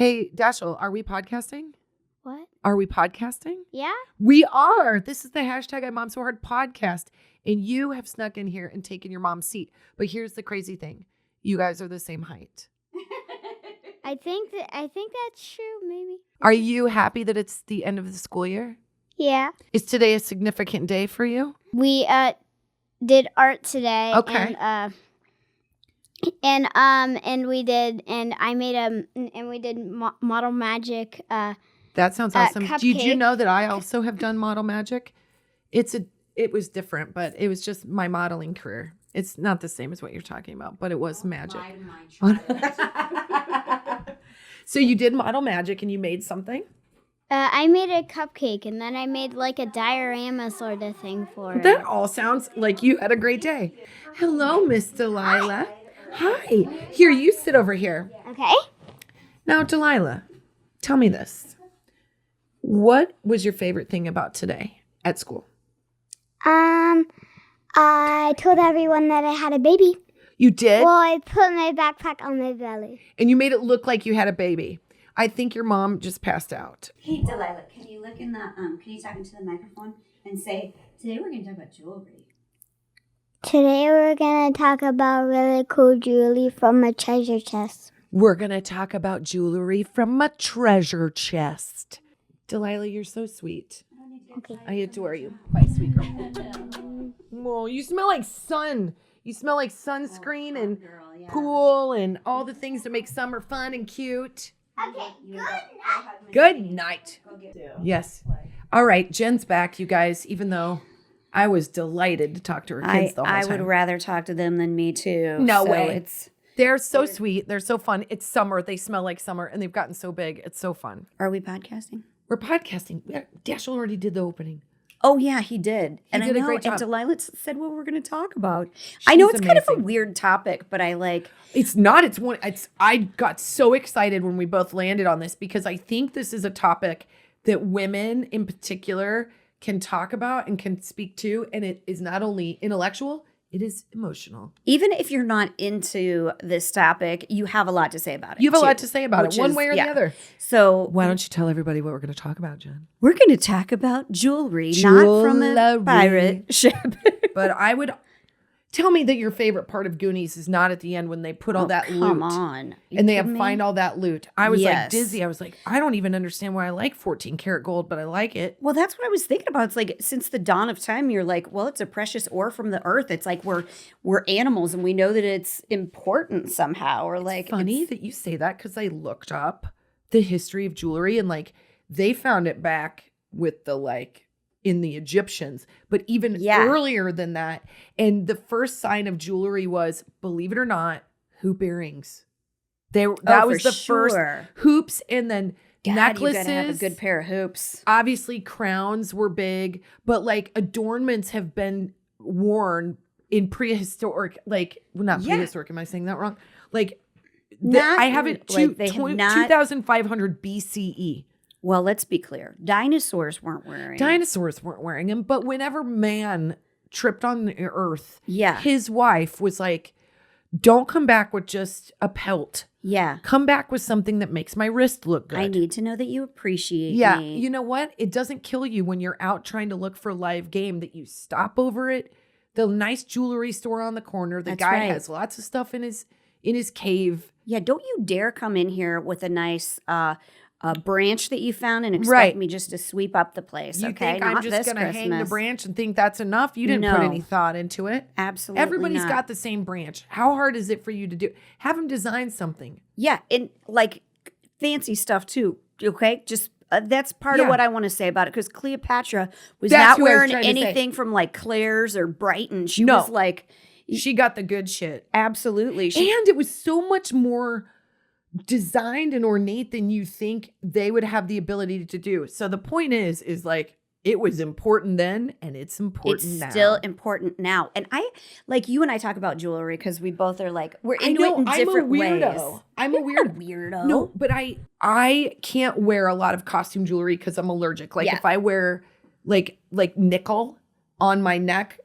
Hey, Dashel, are we podcasting? What? Are we podcasting? Yeah? We are. This is the hashtag IMOMSOHARD podcast. And you have snuck in here and taken your mom's seat. But here's the crazy thing. You guys are the same height. I think that's true, maybe. Are you happy that it's the end of the school year? Yeah. Is today a significant day for you? We did art today. Okay. And we did model magic. That sounds awesome. Did you cupcake. know that I also have done model magic? It was different, but it was just my modeling career. It's not the same as what you're talking about, but it was magic. So you did model magic and you made something? I made a cupcake, and then I made like a diorama sort of thing for it. That all sounds like you had a great day. Hello, Miss Delilah. Hi. Here, you sit over here. Okay. Now, Delilah, tell me this. What was your favorite thing about today at school? I told everyone that I had a baby. You did? Well, I put my backpack on my belly. And you made it look like you had a baby. I think your mom just passed out. Hey, Delilah, can you look in the, can you talk into the microphone and say, today we're going to talk about jewelry. Today we're going to talk about really cool jewelry from a treasure chest. We're going to talk about jewelry from a treasure chest. Delilah, you're so sweet. Okay. I adore you. Bye, sweet girl. Oh, you smell like sun. You smell like sunscreen and pool and all the things that make summer fun and cute. Okay, good night. Good night. Yes. All right, Jen's back, you guys, even though I was delighted to talk to her kids the whole time. I would rather talk to them than me too. No so way. They're so sweet. They're so fun. It's summer. They smell like summer, and they've gotten so big. It's so fun. Are we podcasting? We're podcasting. Dashel already did the opening. Oh, yeah, he did. He did a great job. And Delilah said what we're going to talk about. I know it's kind of a amazing. weird topic, but I like... It's not. I got so excited when we both landed on this because I think this is a topic that women in particular can talk about and can speak to. And it is not only intellectual, it is emotional. Even if you're not into this topic, you have a lot to say about it. You have a lot to say about it, one is- way or yeah. the other. So Why don't you tell everybody what we're going to talk about, Jen? we're going to talk about jewelry, not from a Jewelry. pirate ship. But I would tell me that your favorite part of Goonies is not at the end when they put all that loot. Come on. You And they have kidding me? find all that loot. I was like Yes. dizzy. I was like, I don't even understand why I like 14 karat gold, but I like it. Well, that's what I was thinking about. It's like since the dawn of time, you're like, well, it's a precious ore from the earth. It's like we're animals, and we know that it's important somehow. Or like Funny that you say that because I looked up the history of jewelry and like they found it back with the like in the Egyptians, but even earlier than that. And the first sign of jewelry was, believe it or not, hoop earrings. That was the first hoops, and then necklaces. You gotta have a good pair of hoops. Obviously, crowns were big, but like adornments have been worn in prehistoric, not prehistoric. Am I saying that wrong? I have it like they have not- 2,500 BCE. Well, let's be clear. Dinosaurs weren't wearing. Dinosaurs weren't wearing them, but whenever man tripped on the earth, Yeah. his wife was like, don't come back with just a pelt. Yeah. Come back with something that makes my wrist look good. I need to know that you appreciate Yeah. me. You know what? It doesn't kill you when you're out trying to look for live game that you stop over it. The nice jewelry store on the corner. The That's guy right. has lots of stuff in his cave. Yeah, don't you dare come in here with a nice branch that you found and expect me just to sweep up the place. You okay? think I'm Not just this going to hang the Christmas. branch and think that's enough? You didn't put No. any thought into it. Absolutely Everybody's not. got the same branch. How hard is it for you to do? Have them design something. Yeah, and like fancy stuff too. Okay, just that's part Yeah. of what I want to say about it because Cleopatra was That's not who I was wearing trying to say. anything from like Claire's or Brighton. She No. was like, She got the good shit. absolutely. And it was so much more designed and ornate than you think they would have the ability to do. So the point is like, it was important then and it's important now. It's still important now. And I, like you and I talk about jewelry because we both are like, we're into it in different ways. I'm a Weirdo. No, but I can't wear a lot of costume jewelry because I'm allergic. Like Yeah. if I wear like nickel on my neck,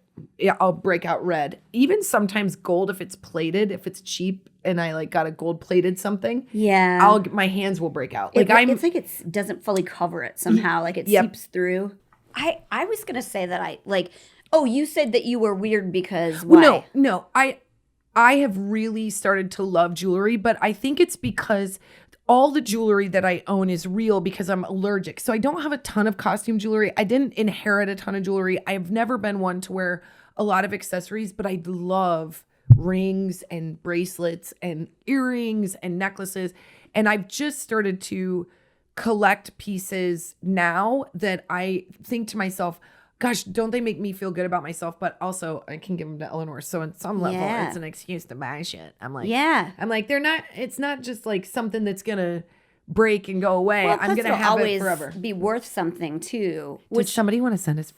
I'll break out red. Even sometimes gold, if it's plated, if it's cheap and I like got a gold plated something, my hands will break out. Like it's like it doesn't fully cover it somehow. Like it seeps through. I was gonna say that I like. Oh, you said that you were weird because why? No. I have really started to love jewelry, but I think it's because all the jewelry that I own is real because I'm allergic. So I don't have a ton of costume jewelry. I didn't inherit a ton of jewelry. I've never been one to wear a lot of accessories, but I love rings and bracelets and earrings and necklaces. And I've just started to collect pieces now that I think to myself, gosh, don't they make me feel good about myself? But also I can give them to Eleanor. So on some level, it's an excuse to buy shit. I'm like, it's not just like something that's going to break and go away. Well, I'm going to have it forever. Be worth something too. Would somebody want to send us,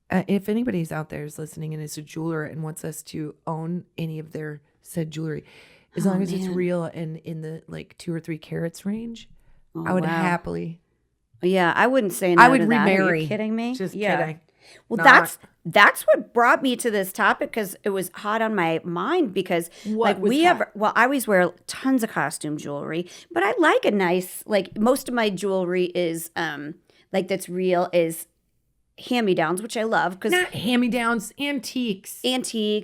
if anybody's out there is listening and is a jeweler and wants us to own any of their said jewelry, as long as it's real and in the like 2 or 3 carats range, I would happily. Yeah, I wouldn't say no I would to that. remarry. Are you kidding me? Just kidding. Well, that's what brought me to this topic because it was hot on my mind because I always wear tons of costume jewelry, but I like a nice, like most of my jewelry is like that's real is hand-me-downs, which I love because not hand-me-downs, antiques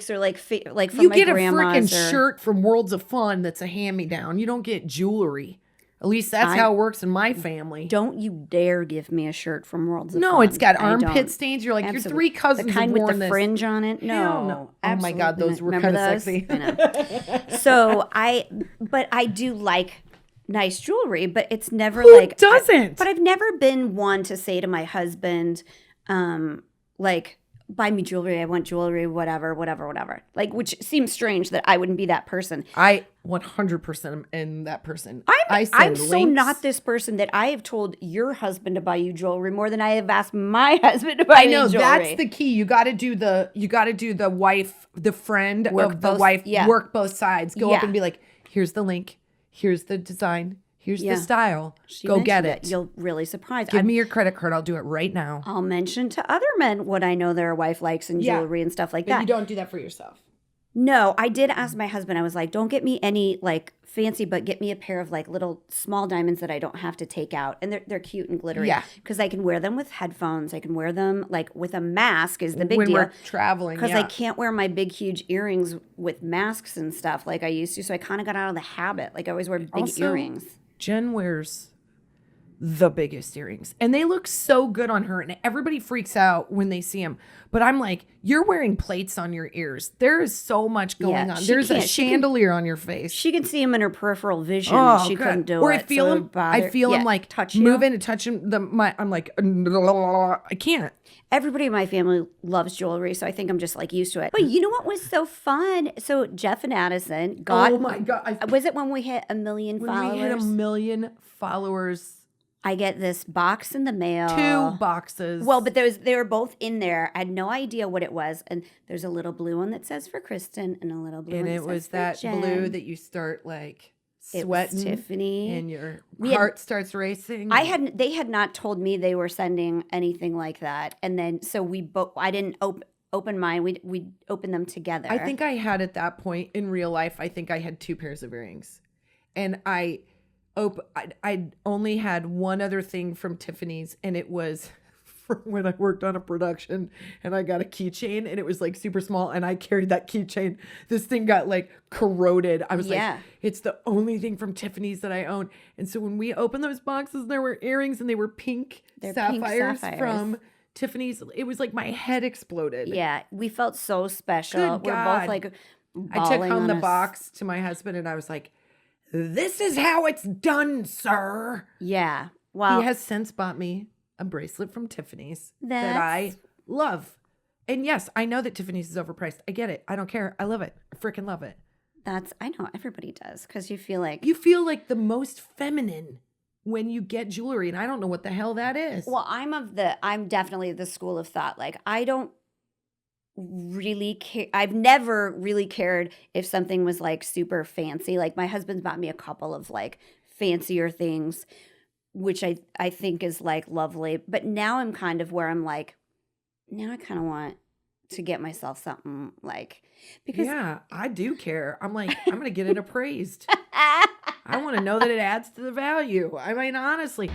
or like from you my get a grandma's freaking shirt from Worlds of Fun that's a hand-me-down. You don't get jewelry. At least that's how it works in my family. Don't you dare give me a shirt from Worlds of Fun. No, it's got armpit stains. You're like, your 3 cousins the kind have worn with the this. Fringe on it. No. Oh my God, those were kind of sexy. I know. So but I do like nice jewelry, but it's never Who like doesn't? But I've never been one to say to my husband, like, buy me jewelry. I want jewelry, whatever. Like, which seems strange that I wouldn't be that person. I 100% am that person. I'm so not this person that I have told your husband to buy you jewelry more than I have asked my husband to buy me jewelry. That's the key. You got to do the wife, the friend of the wife, work both sides. Go up and be like, here's the link, here's the design. Here's the style. Go get it. You'll really surprise. Give me your credit card. I'll do it right now. I'll mention to other men what I know their wife likes in jewelry and stuff like that. You don't do that for yourself. No, I did ask my husband. I was like, don't get me any like fancy, but get me a pair of like little small diamonds that I don't have to take out. And they're cute and glittery. Yeah. Because I can wear them with headphones. I can wear them like with a mask is the big deal. When we're traveling, because I can't wear my big, huge earrings with masks and stuff like I used to. So I kind of got out of the habit. Like I always wear big earrings. Jen wears the biggest earrings and they look so good on her and everybody freaks out when they see them. But I'm like, you're wearing plates on your ears. There is so much going on. There's a chandelier on your face. She can see them in her peripheral vision. She couldn't do or it. I feel them. I feel them like moving and touching them. I'm like, I can't. Everybody in my family loves jewelry, so I think I'm just like used to it. But you know what was so fun? So Jeff and Addison got. Oh my God! Was it when we hit 1 million followers? When we hit 1 million followers. I get this box in the mail. 2 boxes. Well, but they were both in there. I had no idea what it was. And there's a little blue one that says for Kristin and a little blue one that says for Jen. And it was that blue that you start like sweating. It was Tiffany. And your heart starts racing. They had not told me they were sending anything like that. And then so I didn't open mine. We opened them together. I think I had at that point in real life, I think I had 2 pairs of earrings. And I only had one other thing from Tiffany's, and it was from when I worked on a production and I got a keychain and it was like super small and I carried that keychain. This thing got like corroded. I was like, it's the only thing from Tiffany's that I own. And so when we opened those boxes, there were earrings and they were pink sapphires from Tiffany's. It was like my head exploded. Yeah, we felt so special. Good God. We're both like I took home the box to my husband and I was like, this is how it's done, sir. Yeah. Well, he has since bought me a bracelet from Tiffany's that I love. And yes, I know that Tiffany's is overpriced. I get it. I don't care. I love it. I freaking love it. I know everybody does because you feel like the most feminine when you get jewelry, and I don't know what the hell that is. Well, I'm definitely the school of thought. Like I don't really care. I've never really cared if something was like super fancy. Like my husband's bought me a couple of like fancier things, which I think is like lovely. But now I'm kind of where I'm like, now I kind of want to get myself something like, because yeah, I do care. I'm like, I'm going to get it appraised. I want to know that it adds to the value. I mean, honestly.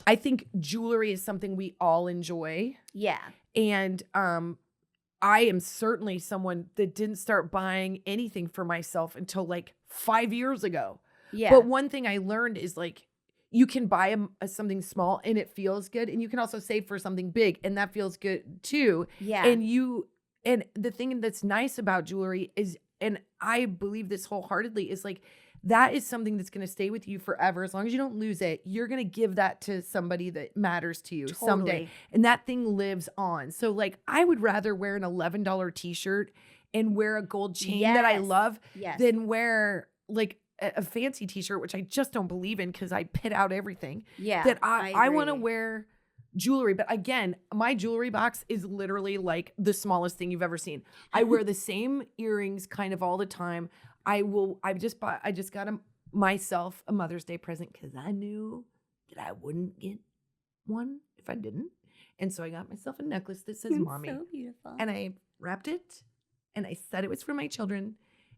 I think jewelry is something we all enjoy. Yeah. And I am certainly someone that didn't start buying anything for myself until like 5 years ago. Yeah. But one thing I learned is like, you can buy something small and it feels good. And you can also save for something big and that feels good too. Yeah. And the thing that's nice about jewelry is, and I believe this wholeheartedly, is like, that is something that's going to stay with you forever. As long as you don't lose it, you're going to give that to somebody that matters to you someday. And that thing lives on. So like, I would rather wear an $11 t-shirt and wear a gold chain that I love than wear like a fancy t-shirt, which I just don't believe in because I pit out everything. Yeah. That I want to wear jewelry. But again, my jewelry box is literally like the smallest thing you've ever seen. I wear the same earrings kind of all the time. I just got myself a Mother's Day present because I knew that I wouldn't get one if I didn't. And so I got myself a necklace that says Mommy. So beautiful. And I wrapped it and I said it was for my children.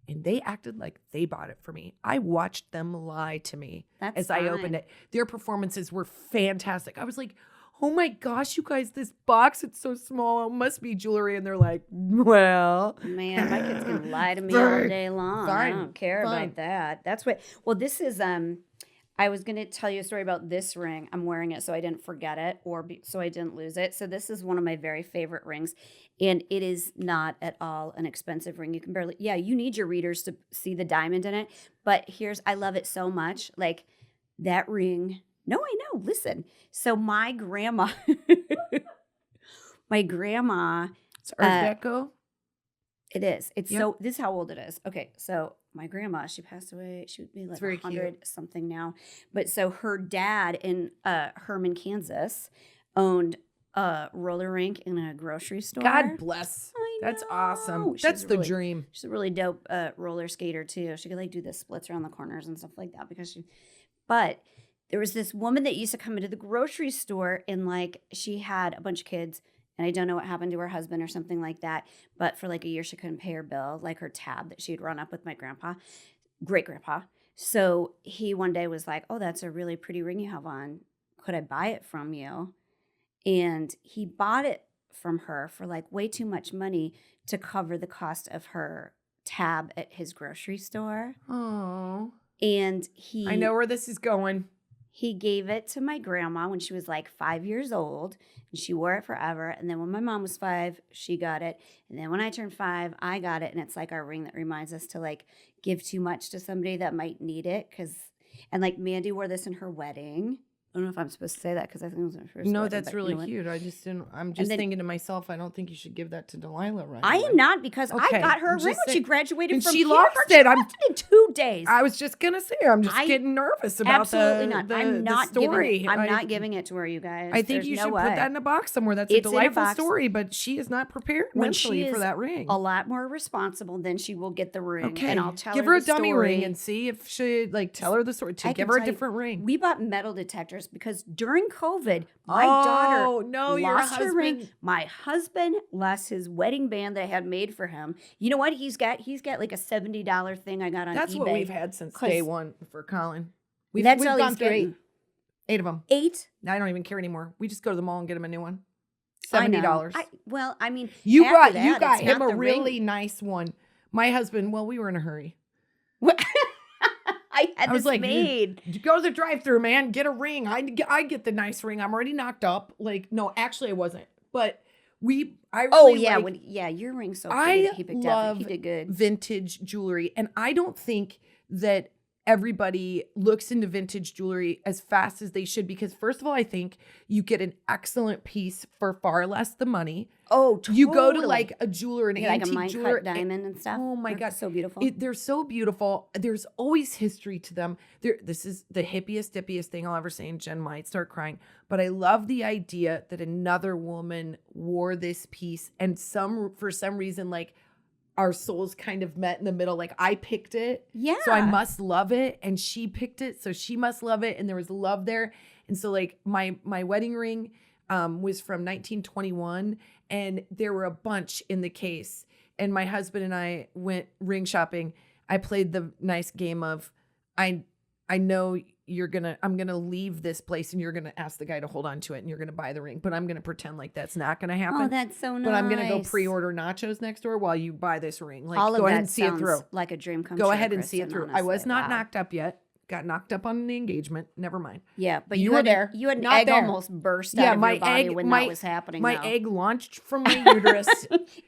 And they acted like they bought it for me. I watched them lie to me I opened it. Their performances were fantastic. I was like, oh my gosh, you guys, this box, it's so small. It must be jewelry. And they're like, well. Man, my kids can lie to me all day long. I don't care about that. That's what, well, this is, I was going to tell you a story about this ring. I'm wearing it so I didn't forget it so I didn't lose it. So this is one of my very favorite rings. And it is not at all an expensive ring. You can barely, you need your readers to see the diamond in it. But I love it so much. Like that ring. No, I know. Listen. So my grandma, It's Art Deco. It is. It's so, this is how old it is. Okay. So my grandma, she passed away. She would be like 100 something now. But so her dad in Herman, Kansas owned a roller rink in a grocery store. God bless. That's awesome. That's the dream. She's a really dope roller skater too. She could like do the splits around the corners and stuff like that but there was this woman that used to come into the grocery store and like she had a bunch of kids and I don't know what happened to her husband or something like that. But for like a year, she couldn't pay her bill, like her tab that she'd run up with my great grandpa. So he one day was like, oh, that's a really pretty ring you have on. Could I buy it from you? And he bought it from her for like way too much money to cover the cost of her tab at his grocery store. Oh. And I know where this is going. He gave it to my grandma when she was like 5 years old, and she wore it forever. And then when my mom was 5, she got it. And then when I turned 5, I got it. And it's like our ring that reminds us to like give too much to somebody that might need it. And like Mandy wore this in her wedding. I don't know if I'm supposed to say that because I think it was my first. No, that's really cute. I just didn't. I'm just thinking to myself, I don't think you should give that to Delilah right I am not because I got her a ring when she graduated from she lost it. I'm in 2 days. I was just gonna say, I'm just getting nervous about absolutely not. I'm not the story. Giving it. I'm not giving it to her, you guys. I think you should put that in a box somewhere. That's a delightful story, but she is not prepared mentally for that ring. A lot more responsible, then she will get the ring. Okay, and I'll tell give her a dummy ring and see if she tell her the story. Give her a different ring. We bought metal detectors because during COVID, my daughter lost her ring. My husband lost his wedding band that I had made for him. You know what? He's got like a $70 thing I got on That's eBay. what we've had since day one for Colin. We've all gone through getting. 8 of them. 8? I don't even care anymore. We just go to the mall and get him a new one. $70. I mean, you got him a really nice one. My husband, we were in a hurry. I was like, made. You go to the drive-thru, man. Get a ring. I get the nice ring. I'm already knocked up. Like, no, actually, I wasn't. But your ring's so pretty. He picked up. He did good. Vintage jewelry, and I don't think that everybody looks into vintage jewelry as fast as they should because first of all, I think you get an excellent piece for far less the money. Oh, totally. You go to like a jeweler, an antique like a jeweler, diamond and stuff. Oh my God, so beautiful. They're so beautiful. There's always history to them. This is the hippiest, dippiest thing I'll ever say, and Jen might start crying. But I love the idea that another woman wore this piece, and for some reason, like our souls kind of met in the middle. Like I picked it. Yeah. So I must love it. And she picked it. So she must love it. And there was love there. And so like my wedding ring was from 1921 and there were a bunch in the case. And my husband and I went ring shopping. I played the nice game of I know I'm going to leave this place and you're going to ask the guy to hold on to it and you're going to buy the ring, but I'm going to pretend like that's not going to happen. Oh, that's so nice. But I'm going to go pre-order nachos next door while you buy this ring. Like, all of go ahead that and see it through. Like a dream come true. Go true, ahead and see it through. honestly. I was not Wow. knocked up yet. Got knocked up on the engagement. Never mind. Yeah, but You you were had there. You had an Not egg there. almost burst out of your body when that was happening. My though. egg launched from my uterus.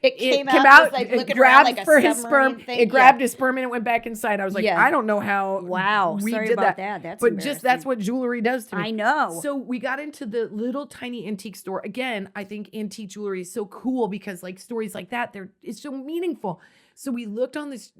It came came out, it looking grabbed around like a for his submarine sperm. thing. It grabbed his sperm and it went back inside. I was like, Yeah. I don't know how. Wow, we sorry did about that. That's but just that's what jewelry does to me. I know. So we got into the little tiny antique store. Again, I think antique jewelry is so cool because like stories like that, it's so meaningful. So we looked on this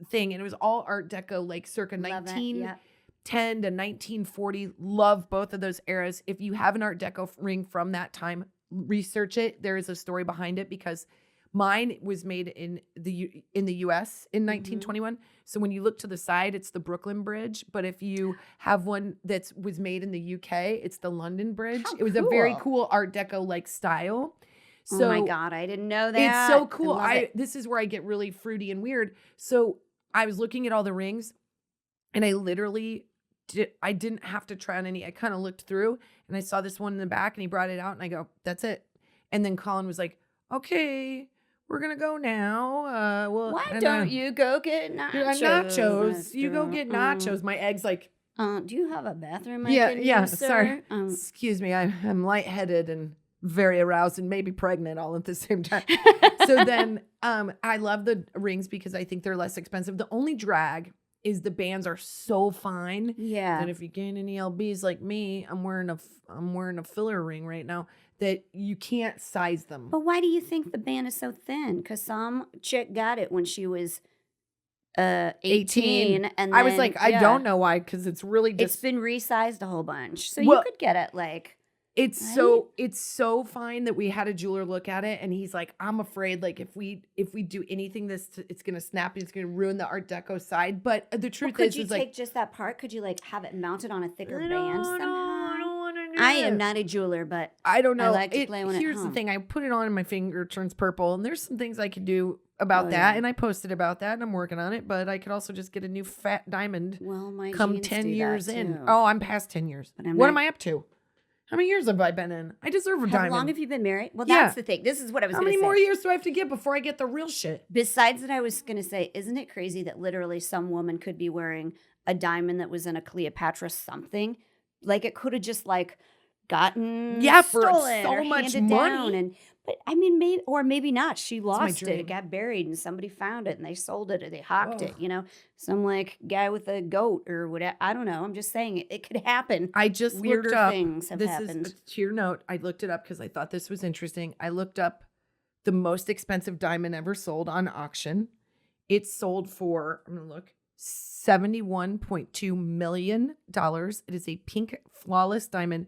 thing and it was all Art Deco, like circa 1910 to 1940. Love both of those eras. If you have an Art Deco ring from that time, research it. There is a story behind it because mine was made in the US in 1921. So when you look to the side, it's the Brooklyn Bridge. But if you have one that was made in the UK, it's the London Bridge. How It was a very cool. cool Art Deco like style. So oh my God, I didn't know that. it's so cool. I love it. This is where I get really fruity and weird. So I was looking at all the rings and I literally I didn't have to try on any. I kind of looked through and I saw this one in the back and he brought it out and I go, that's it. And then Colin was like, okay, we're going to go now. Why don't you go get nachos? You go get nachos. My egg's like, do you have a bathroom? Sorry. Excuse me. I'm lightheaded and very aroused and maybe pregnant all at the same time. So then I love the rings because I think they're less expensive. The only drag is the bands are so fine. Yeah. And if you gain any LBs like me, I'm wearing a filler ring right now that you can't size them. But why do you think the band is so thin? Because some chick got it when she was 18. And I was then, like, I don't know why, because it's really just... It's been resized a whole bunch. So Well, you could get it like... It's right? it's so fine that we had a jeweler look at it and he's like, I'm afraid like if we do anything it's gonna snap and it's gonna ruin the Art Deco side. But the truth could is you is take like just that part? Could you like have it mounted on a thicker band somehow? I don't want to do I it. am not a jeweler, but I don't know. I like to play when Here's at the home. thing. I put it on and my finger turns purple and there's some things I could do about that. yeah. And I posted about that and I'm working on it, but I could also just get a new fat diamond well, my come genes 10 do years that in. too. Oh, I'm past 10 years. But I'm What not- am I up to? How many years have I been in? I deserve a How diamond. long have you been married? Well, Yeah. that's the thing. This is what I was How going to many say. more years do I have to get before I get the real shit? Besides that, I was going to say, isn't it crazy that literally some woman could be wearing a diamond that was in a Cleopatra something? Like it could have just like gotten for stolen so or much handed money. down. But I mean, maybe not. She lost it. dream. It got buried and somebody found it and they sold it or they hawked it. Ugh. You know, some like guy with a goat or whatever. I don't know. I'm just saying it could happen. I just Weirder looked up. things have this happened. is to your note. I looked it up because I thought this was interesting. I looked up the most expensive diamond ever sold on auction. It sold for, I'm gonna look, $71.2 million. It is a pink flawless diamond.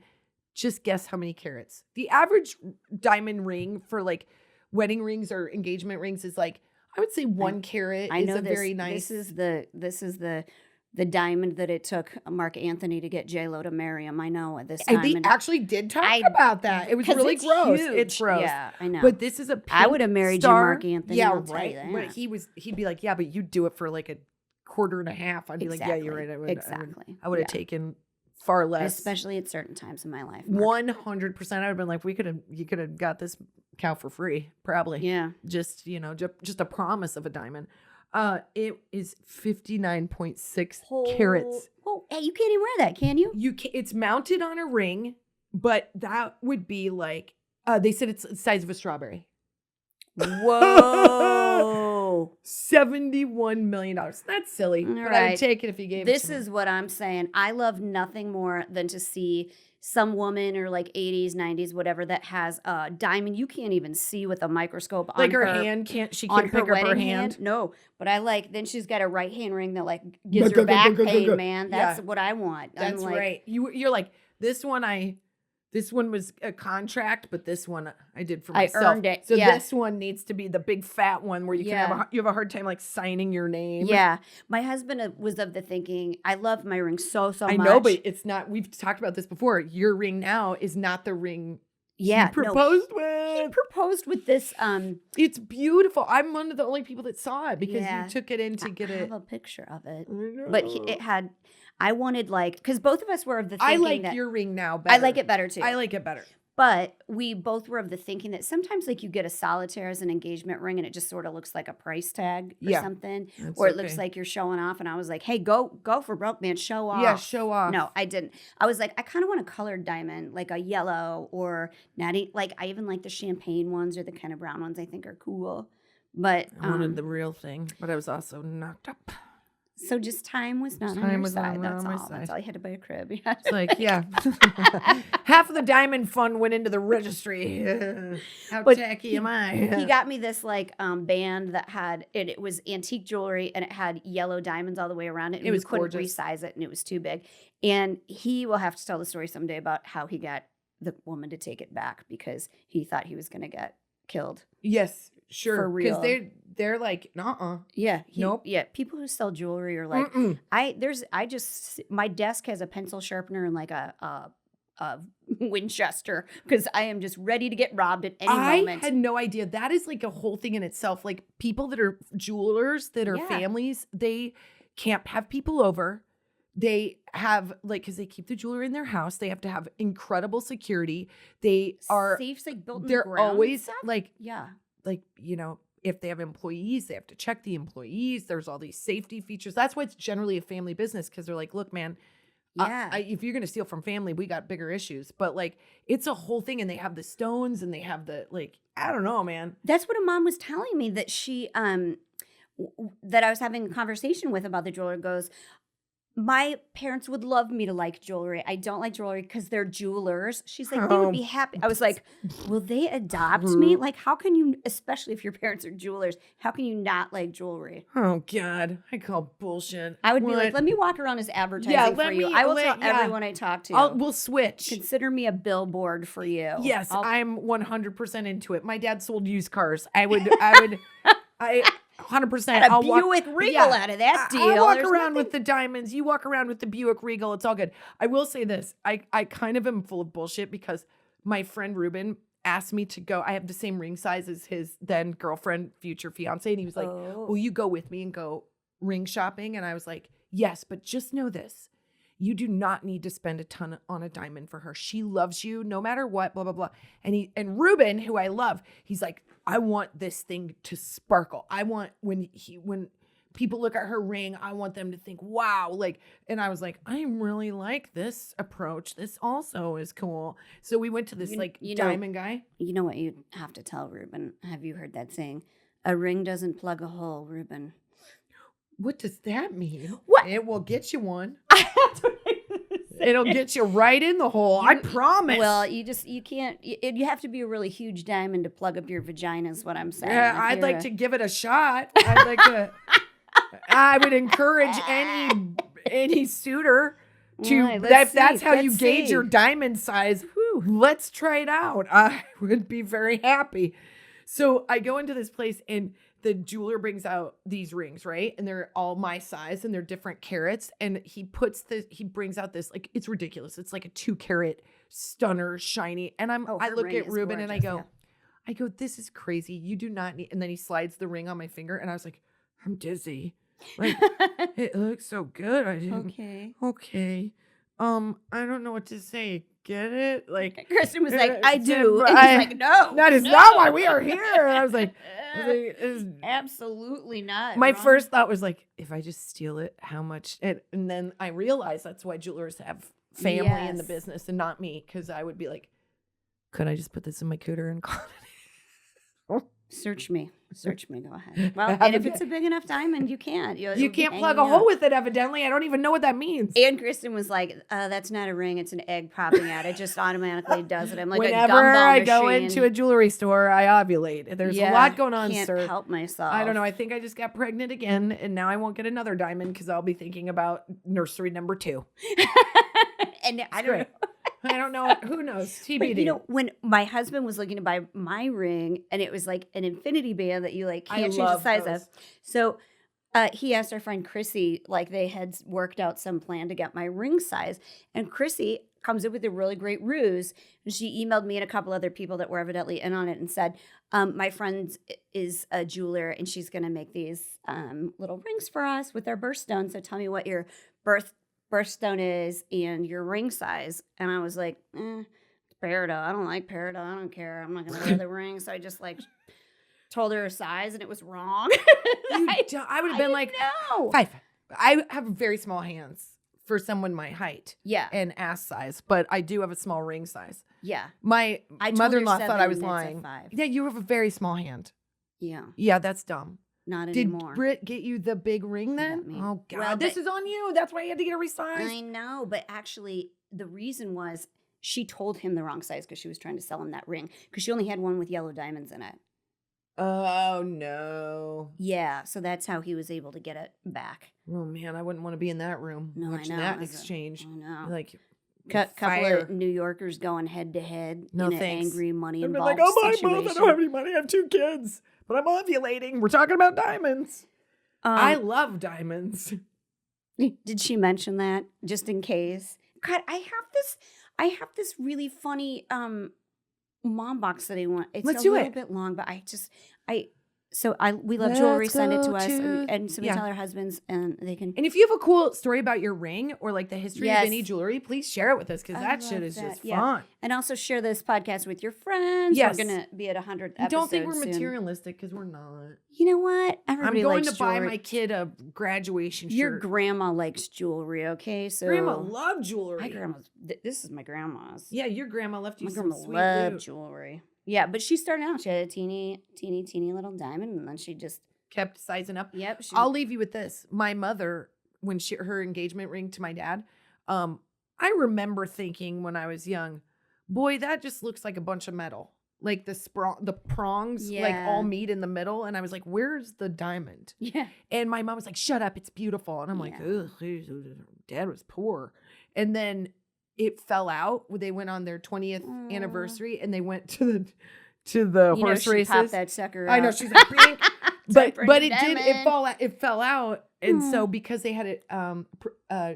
Just guess how many carats. The average diamond ring for like wedding rings or engagement rings is like, I would say 1 carat I is know a very nice. This is the diamond that it took Mark Anthony to get J-Lo to marry him. I know at this time. And they and- actually did talk I- about that. It was 'cause really it's gross. huge. It's gross. Yeah, I know. But this is a pink I would have married you, star. Mark Anthony. Yeah, I'll tell right. you that. But he'd be like, yeah, but you do it for like a quarter and a half. I'd be like, yeah, you're right. Exactly. I would have taken far less. Especially at certain times in my life. Mark. 100%. I would have been like, you could have got this cow for free, probably. Yeah. Just, just a promise of a diamond. It is 59.6 carats. Oh, hey, you can't even wear that, can you? It's mounted on a ring, but that would be like, they said it's the size of a strawberry. Whoa. $71 million. That's silly. All but I right. would take it if you gave it This to me. is what I'm saying. I love nothing more than to see some woman or like 80s, 90s, whatever, that has a diamond you can't even see with a microscope on like her her hand on pick her up her wedding hand. No, but I like, then she's got a right hand ring that like gives her back pain, man. That's Yeah. what I want. That's I'm like, right. You're like, this one This one was a contract, but this one I did for myself. I earned it. So this one needs to be the big fat one where you can you have a hard time like signing your name. Yeah. My husband was of the thinking, I love my ring so much. I know, but it's not, we've talked about this before. Your ring now is not the ring he proposed with. He proposed with this. It's beautiful. I'm one of the only people that saw it because you took it in to get it. I have a picture of it. But it had, I wanted like, because both of us were of the thinking I like your ring now better. I like it better too. I like it better. But we both were of the thinking that sometimes like you get a solitaire as an engagement ring and it just sort of looks like a price tag or something. Or it looks like you're showing off. And I was like, hey, go for broke, man. Show off. Yeah, show off. No, I didn't. I was like, I kind of want a colored diamond, like a yellow or natty. Like I even like the champagne ones or the kind of brown ones I think are cool. But I wanted the real thing, but I was also knocked up. So just time was not on your side. That's all. That's all. You had to buy a crib. It's like, half of the diamond fund went into the registry. How tacky am I? He got me this like band that had it was antique jewelry and it had yellow diamonds all the way around it. And it was couldn't gorgeous. Resize it and it was too big. And he will have to tell the story someday about how he got the woman to take it back because he thought he was going to get killed. Yes. Sure, for real. Because they're like, Yeah. Nope. Yeah. People who sell jewelry are like, my desk has a pencil sharpener and like a Winchester because I am just ready to get robbed at any moment. I had no idea. That is like a whole thing in itself. Like people that are jewelers, that are families, they can't have people over. They have because they keep the jewelry in their house. They have to have incredible security. They are safes like built in they're the ground. always like if they have employees, they have to check the employees. There's all these safety features. That's why it's generally a family business because they're like, look, man, if you're going to steal from family, we got bigger issues. But like, it's a whole thing. And they have the stones and they have the I don't know, man. That's what a mom was telling me that she, that I was having a conversation with about the jeweler goes, my parents would love me to like jewelry. I don't like jewelry because they're jewelers. She's like, they would be happy. I was like, will they adopt me? Like, how can you, especially if your parents are jewelers, how can you not like jewelry? Oh, God. I call bullshit. I would be like, let me walk around as advertising for you. I will tell everyone I talk to. We'll switch. Consider me a billboard for you. Yes, I'm 100% into it. My dad sold used cars. I 100%. I'll Buick Regal out of that deal. I walk around with the diamonds. You walk around with the Buick Regal. It's all good. I will say this. I kind of am full of bullshit because my friend Ruben asked me to go. I have the same ring size as his then girlfriend, future fiance. And he was like, will you go with me and go ring shopping? And I was like, yes, but just know this. You do not need to spend a ton on a diamond for her. She loves you no matter what, blah, blah, blah. And Ruben, who I love, he's like, I want this thing to sparkle. I want when people look at her ring, I want them to think, wow. And I was like, I really like this approach. This also is cool. So we went to this diamond guy. You know what you have to tell Ruben? Have you heard that saying? A ring doesn't plug a hole, Ruben. What does that mean? What? It will get you one. It'll get you right in the hole. I promise. Well, you can't. You have to be a really huge diamond to plug up your vagina. Is what I'm saying. Yeah, I'd like to give it a shot. I would encourage any suitor to. Right, that's how you gauge your diamond size. Whew, let's try it out. I would be very happy. So I go into this place and the jeweler brings out these rings, right? And they're all my size and they're different carats. And he brings out this, it's ridiculous. It's like a 2-carat stunner, shiny. And I look at Ruben and I go, this is crazy. You do not need, and then he slides the ring on my finger. And I was like, I'm dizzy. It looks so good. Okay. I don't know what to say. Get it? Kristin was like, I do. And he's like, no. That is not why we are here. And I was like, absolutely not. My first thought was if I just steal it, how much? And then I realized that's why jewelers have family in the business and not me. Because I would be like, could I just put this in my cooter and call it? Search me. Go ahead. Well, and if it's a big enough diamond, you can't. You can't plug a hole with it, evidently. I don't even know what that means. And Kristin was like, that's not a ring. It's an egg popping out. It just automatically does it. I'm like whenever a gumball I machine. go into a jewelry store, I ovulate. There's a lot going on, can't sir. Help myself. I don't know. I think I just got pregnant again, and now I won't get another diamond because I'll be thinking about nursery number 2. And I don't know. I don't know. Who knows? TBD. But, you know, when my husband was looking to buy my ring, and it was like an infinity band that you like can't change the size of. So he asked our friend Chrissy, like they had worked out some plan to get my ring size. And Chrissy comes up with a really great ruse. And she emailed me and a couple other people that were evidently in on it and said, my friend is a jeweler and she's going to make these little rings for us with our birthstone. So tell me what your birthstone is and your ring size. And I was like, peridot. I don't like peridot. I don't care. I'm not going to wear the ring. So I just like told her size and it was wrong. I would have been like, no. 5. I have very small hands for someone my height. Yeah. And ass size, but I do have a small ring size. Yeah. My mother-in-law thought I was it's lying. a 5. Yeah, you have a very small hand. Yeah. Yeah, that's dumb. Not anymore. Did Britt get you the big ring then? Oh, God. Well, this is on you. That's why you had to get a resized. I know, but actually the reason was she told him the wrong size because she was trying to sell him that ring because she only had one with yellow diamonds in it. Oh, no. Yeah, so that's how he was able to get it back. Oh, man, I wouldn't want to be in that room. No, watching I know. that exchange. I know. Like, couple of New Yorkers going head to head in an angry money involved like, oh, my situation. both, I don't have any money. I have 2 kids, but I'm ovulating. We're talking about diamonds. I love diamonds. Did she mention that just in case? God, I have this really funny mom box that I want. It's a little bit long, but we love jewelry. Send it to us, and so we tell our husbands, and they can. And if you have a cool story about your ring or like the history of any jewelry, please share it with us because that shit is just fun. And also share this podcast with your friends. Yes. We're gonna be at 100 episodes. Don't think we're soon. Materialistic because we're not. You know what? Everybody I'm going likes to buy jewelry. my kid a graduation shirt. Your grandma likes jewelry, okay? So grandma loved jewelry. My grandma's. This is my grandma's. Yeah, your grandma left you some sweet loved loot. jewelry. Yeah, but she started out. She had a teeny little diamond, and then she just kept sizing up. Yep. I'll leave you with this. My mother, when her engagement ring to my dad, I remember thinking when I was young, boy, that just looks like a bunch of metal. Like the prongs, like all meet in the middle. And I was like, where's the diamond? Yeah. And my mom was like, shut up, it's beautiful. And I'm like, ugh, dad was poor. And then it fell out. They went on their 20th anniversary and they went to the horse races. She popped that sucker out. I know, she's like, blink. but it fell out. And so because they had it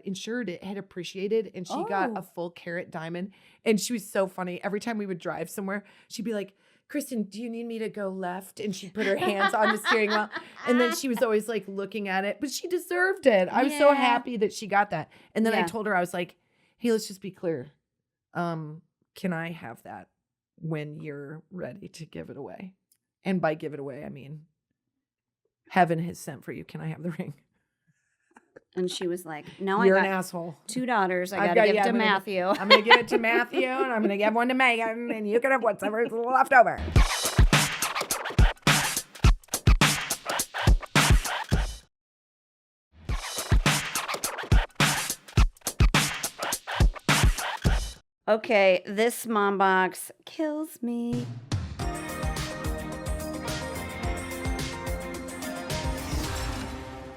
insured, it had appreciated and she got a full carat diamond. And she was so funny. Every time we would drive somewhere, she'd be like, Kristin, do you need me to go left? And she'd put her hands on the steering wheel. And then she was always like looking at it, but she deserved it. I was so happy that she got that. And then I told her, I was like, hey, let's just be clear. Can I have that when you're ready to give it away? And by give it away, I mean, heaven has sent for you. Can I have the ring? And she was like, no, you're I got an asshole. 2 daughters. I got to give it to Matthew. I'm going to give it to Matthew and I'm going to give one to Megan and you can have whatever's left over. Okay, this mom box kills me.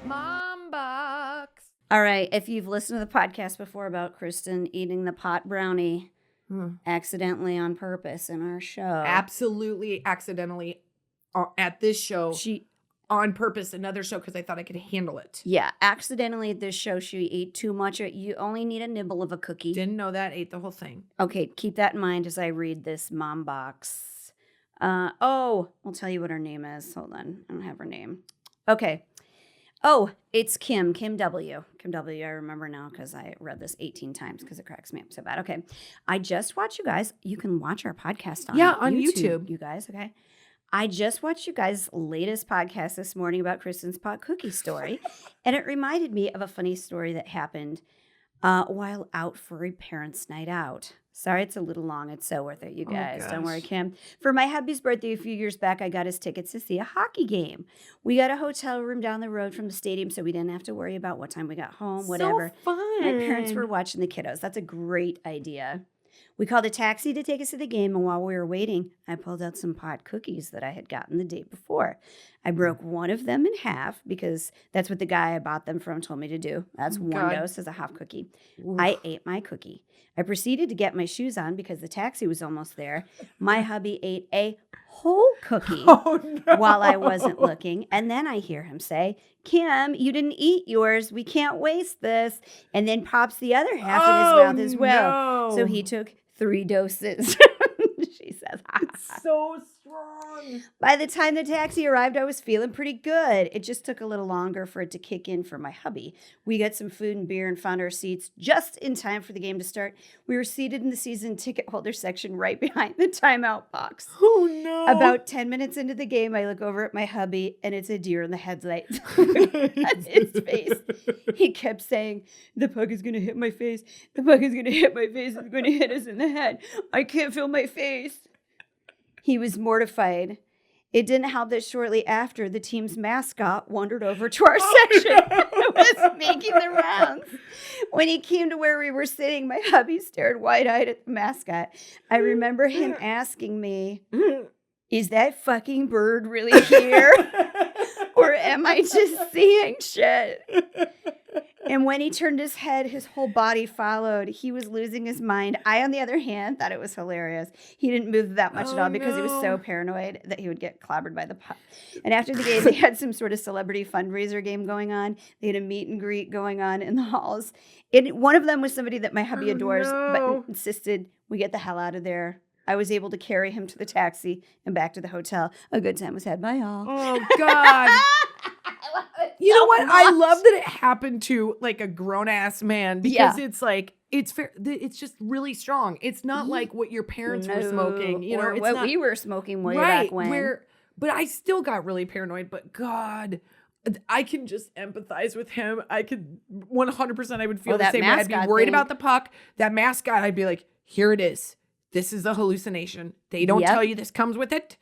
Mom box. All right, if you've listened to the podcast before about Kristin eating the pot brownie accidentally on purpose in our show. Absolutely accidentally at this show. She on purpose, another show, because I thought I could handle it. Yeah, accidentally at this show, she ate too much. You only need a nibble of a cookie. Didn't know that, ate the whole thing. Okay, keep that in mind as I read this mom box. I'll tell you what her name is. Hold on, I don't have her name. Okay. Oh, it's Kim W. Kim W, I remember now because I read this 18 times because it cracks me up so bad. Okay, I just watched you guys. You can watch our podcast on YouTube. You guys, okay? I just watched you guys' latest podcast this morning about Kristin's pot cookie story, and it reminded me of a funny story that happened while out for a parents' night out. Sorry, it's a little long. It's so worth it, you guys. Don't worry, Kim. For my hubby's birthday a few years back, I got his tickets to see a hockey game. We got a hotel room down the road from the stadium, so we didn't have to worry about what time we got home, whatever. So fun. My parents were watching the kiddos. That's a great idea. We called a taxi to take us to the game, and while we were waiting, I pulled out some pot cookies that I had gotten the day before. I broke one of them in half because that's what the guy I bought them from told me to do. That's one dose as a half cookie. Oof. I ate my cookie. I proceeded to get my shoes on because the taxi was almost there. My hubby ate a whole cookie while I wasn't looking. And then I hear him say, Kim, you didn't eat yours. We can't waste this. And then pops the other half in his mouth as well. No. So he took 3 doses. She says, it's so strong. By the time the taxi arrived, I was feeling pretty good. It just took a little longer for it to kick in for my hubby. We got some food and beer and found our seats just in time for the game to start. We were seated in the season ticket holder section right behind the timeout box. Oh, no. About 10 minutes into the game, I look over at my hubby, and it's a deer in the headlights. That's his face. He kept saying, the puck is going to hit my face. The puck is going to hit my face. It's going to hit us in the head. I can't feel my face. He was mortified. It didn't help that shortly after, the team's mascot wandered over to our section and was making the rounds. When he came to where we were sitting, my hubby stared wide-eyed at the mascot. I remember him asking me, is that fucking bird really here? Or am I just seeing shit? And when he turned his head, his whole body followed. He was losing his mind. I, on the other hand, thought it was hilarious. He didn't move that much at all because he was so paranoid that he would get clobbered by the puck. And after the game, they had some sort of celebrity fundraiser game going on. They had a meet and greet going on in the halls. One of them was somebody that my hubby adores, but insisted we get the hell out of there. I was able to carry him to the taxi and back to the hotel. A good time was had by all. Oh, God. You know what? I love that it happened to like a grown-ass man because it's like, it's fair. It's just really strong. It's not like what your parents were smoking. You know, or it's what not, we were smoking way back when. But I still got really paranoid. But God, I can just empathize with him. I could 100%. I would feel the same way. I'd be worried about the puck. That mascot, I'd be like, here it is. This is a hallucination. They don't tell you this comes with it.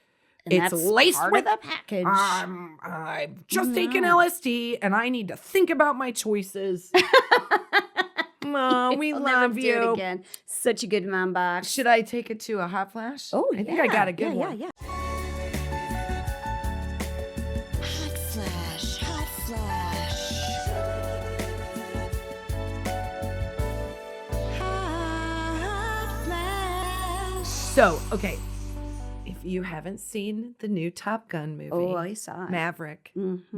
And it's laced with a package. I'm just taking LSD, and I need to think about my choices. Mom, we love you. Do it again. Such a good mom box. Should I take it to a hot flash? Oh, I think I got a good one. Yeah. Hot flash, hot flash. Hot flash. So, okay. If you haven't seen the new Top Gun movie, I saw it. Maverick,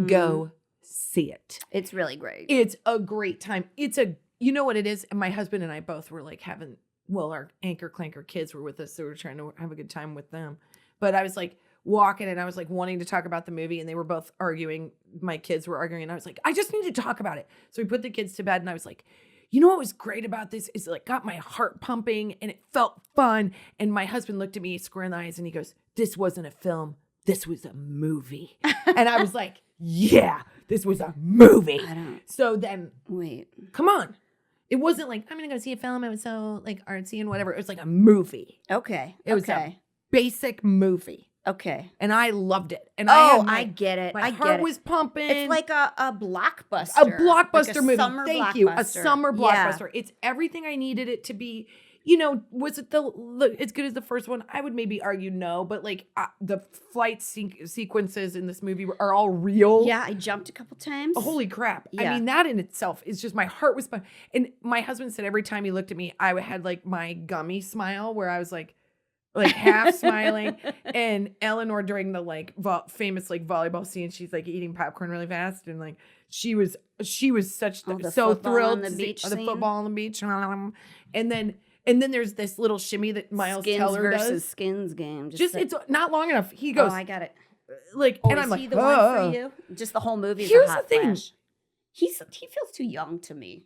go see it. It's really great. It's a great time. You know what it is? And my husband and I both were like our anchor clanker kids were with us, so we were trying to have a good time with them. But I was like walking and I was like wanting to talk about the movie, and they were both arguing. My kids were arguing, and I was like, I just need to talk about it. So we put the kids to bed, and I was like, you know what was great about this is it like got my heart pumping and it felt fun. And my husband looked at me square in the eyes and he goes, this wasn't a film. This was a movie. And I was like, yeah, this was a movie. So then, wait, come on. It wasn't like, I'm going to go see a film. It was so like artsy and whatever. It was like a movie. Okay. It was a basic movie. Okay. And I loved it. And I get it. My heart was pumping. It's like a blockbuster. A blockbuster like movie. Thank you. A summer blockbuster. Yeah. It's everything I needed it to be. You know, was it as good as the first one? I would maybe argue no, but like the flight sequences in this movie are all real. Yeah, I jumped a couple times. Holy crap. Yeah. I mean, that in itself is just, my heart was pumping. And my husband said every time he looked at me, I had like my gummy smile where I was like half smiling. And Eleanor during the like famous like volleyball scene, she's like eating popcorn really fast, and like she was such so thrilled to see the football on the beach. And then there's this little shimmy that Miles Teller does. Skins game. It's not long enough. He goes, I got it. Like, and I'm like, the one for you? Just the whole movie. Here's the thing. Flash. He feels too young to me.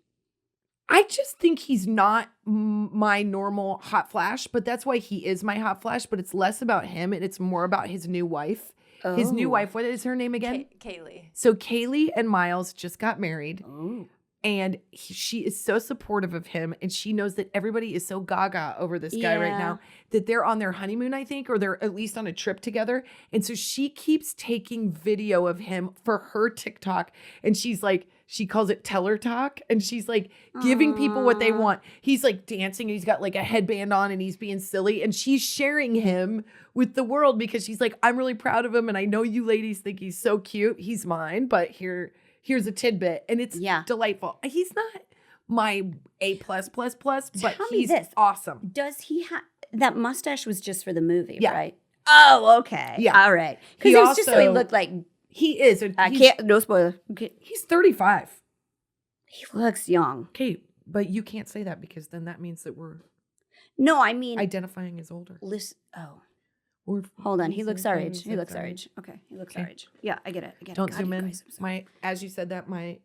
I just think he's not my normal hot flash, but that's why he is my hot flash. But it's less about him and it's more about his new wife. Oh. His new wife, what is her name again? Kaylee. So Kaylee and Miles just got married. Oh. And she is so supportive of him. And she knows that everybody is so gaga over this guy right now that they're on their honeymoon, I think, or they're at least on a trip together. And so she keeps taking video of him for her TikTok. And she's like she calls it teller talk. And she's like giving people what they want. He's like dancing and he's got like a headband on and he's being silly. And she's sharing him with the world because she's like, I'm really proud of him. And I know you ladies think he's so cute. He's mine. But here's a tidbit. And it's delightful. He's not my A++, but he's awesome. Does he have that mustache was just for the movie, Yeah. right? Oh, okay. Yeah. All right. Because it was just so he looked like he is. no spoiler. He's 35. He looks young. Okay, but you can't say that because then that means that we're No, I mean identifying as older. Hold on. He looks our age. He looks our age. Okay. He looks our age. Yeah, I get it. Don't zoom in. As you said that, my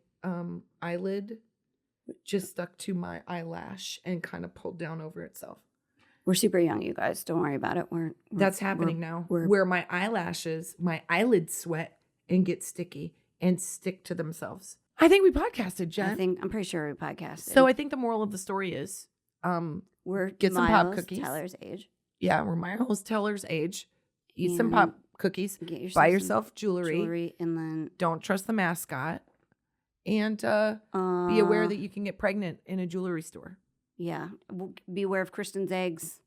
eyelid just stuck to my eyelash and kind of pulled down over itself. We're super young, you guys. Don't worry about it. That's happening now. Where my eyelashes, my eyelids sweat and get sticky and stick to themselves. I think we podcasted, Jen. I'm pretty sure we podcasted. So I think the moral of the story is, we're get some pop cookies. Teller's age. Yeah, we're Miles Teller's age. Eat some pop cookies. Buy yourself jewelry, and then don't trust the mascot. And be aware that you can get pregnant in a jewelry store. Yeah, beware of Kristin's eggs.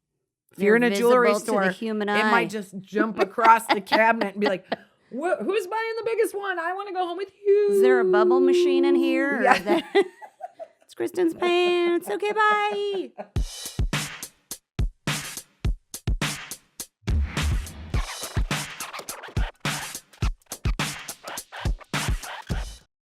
If you're in a jewelry store, it might just jump across the cabinet and be like, who's buying the biggest one? I want to go home with you. Is there a bubble machine in here? Yeah. It's Kristin's pants. Okay, bye.